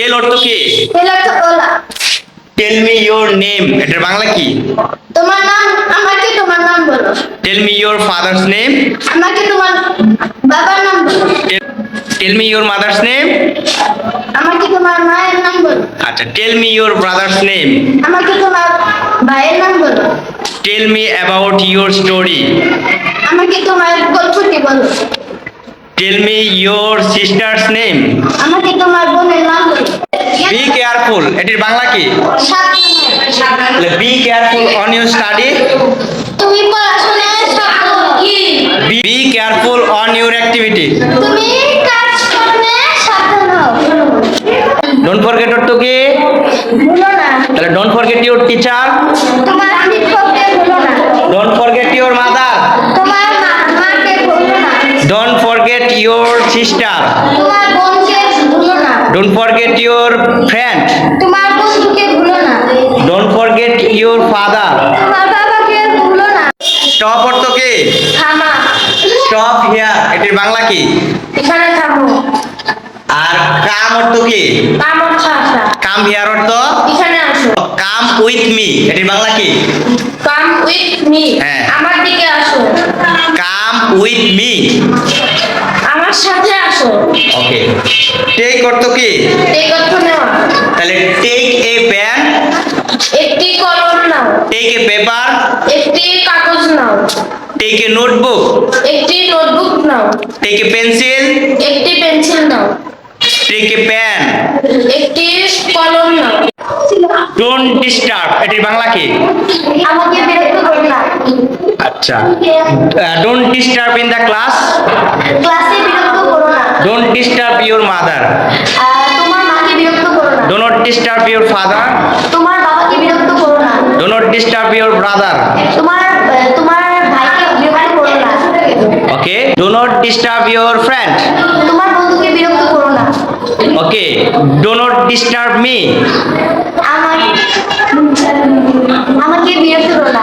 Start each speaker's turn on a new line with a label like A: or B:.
A: টেল অর্থ কি?
B: টেল অর্থ বলা।
A: টেল মি ইওর নেম, এটার বাংলা কি?
B: তোমার নাম, আমাকে তোমার নাম বলো।
A: Tell me your father's name,
B: আমাকে তোমার বাবার নাম বলো।
A: Tell me your mother's name,
B: আমাকে তোমার মায়ের নাম বলো।
A: আচ্ছা tell me your brother's name,
B: আমাকে তোমার ভাইয়ের নাম বলো।
A: Tell me about your story,
B: আমাকে তোমার গল্পটি বলো।
A: Tell me your sister's name,
B: আমাকে তোমার বোনের নাম বলো।
A: বি কেয়ারফুল, এটির বাংলা কি?
B: সাবধানে।
A: Be careful on your study,
B: তুমি পড়াশোনায় সাবধান।
A: Be careful on your activity.
B: তুমি কাজকর্মে সাবধান হও।
A: ডোন্ট ফরগেট অর্থ কি?
B: ভুলো না।
A: তাহলে ডোন্ট ফরগেট ইউর টিচার,
B: তোমার শিক্ষককে ভুলো না।
A: ডোন্ট ফরগেট ইউর মাদার,
B: তোমার মাকে ভুলো না।
A: ডোন্ট ফরগেট ইউর সিস্টার,
B: তোমার বোনকে ভুলো না।
A: ডোন্ট ফরগেট ইউর ফ্রেন্ড,
B: তোমার বন্ধুকে ভুলো না।
A: Don't forget your father.
B: তোমার বাবাকে ভুলো না।
A: স্টপ অর্থ কি?
B: থামা।
A: স্টপ হিয়ার, এটির বাংলা কি?
B: এখানে থামো।
A: আর কাম অর্থ কি?
B: কাম অর্থ আসা।
A: কাম হিয়ার অর্থ
B: এখানে আসো।
A: কাম উইথ মি, এটির বাংলা কি?
B: Come with me.
A: হ্যাঁ।
B: আমার দিকে আসো।
A: কাম উইথ মি,
B: আমার সাথে আসো।
A: ওকে। টেক অর্থ কি?
B: এই কথা নেওয়া।
A: তাহলে টেক এ পেন,
B: একটি কলম নাও।
A: টেক এ পেপার,
B: একটি কাগজ নাও।
A: টেক এ নোটবুক,
B: একটি নোটবুক নাও।
A: টেক এ পেন্সিল,
B: একটি পেন্সিল নাও।
A: Take a pen.
B: একটি কলম নাও।
A: ডোন্ট ডিস্টার্ব, এটির বাংলা কি?
B: আমাকে বিরক্ত করো না।
A: আচ্ছা। Don't disturb in the class,
B: ক্লাসে বিরক্ত করো না।
A: ডোন্ট ডিস্টার্ব ইউর মাদার,
B: তোমার মাকে বিরক্ত করো না।
A: Do not disturb your father,
B: তোমার বাবাকে বিরক্ত করো না।
A: Do not disturb your brother,
B: তোমার ভাইকে বিরক্ত করো না।
A: Okay. Do not disturb your friend,
B: তোমার বন্ধুকে বিরক্ত করো না।
A: Okay. Do not disturb me,
B: আমাকে বিরক্ত করো না।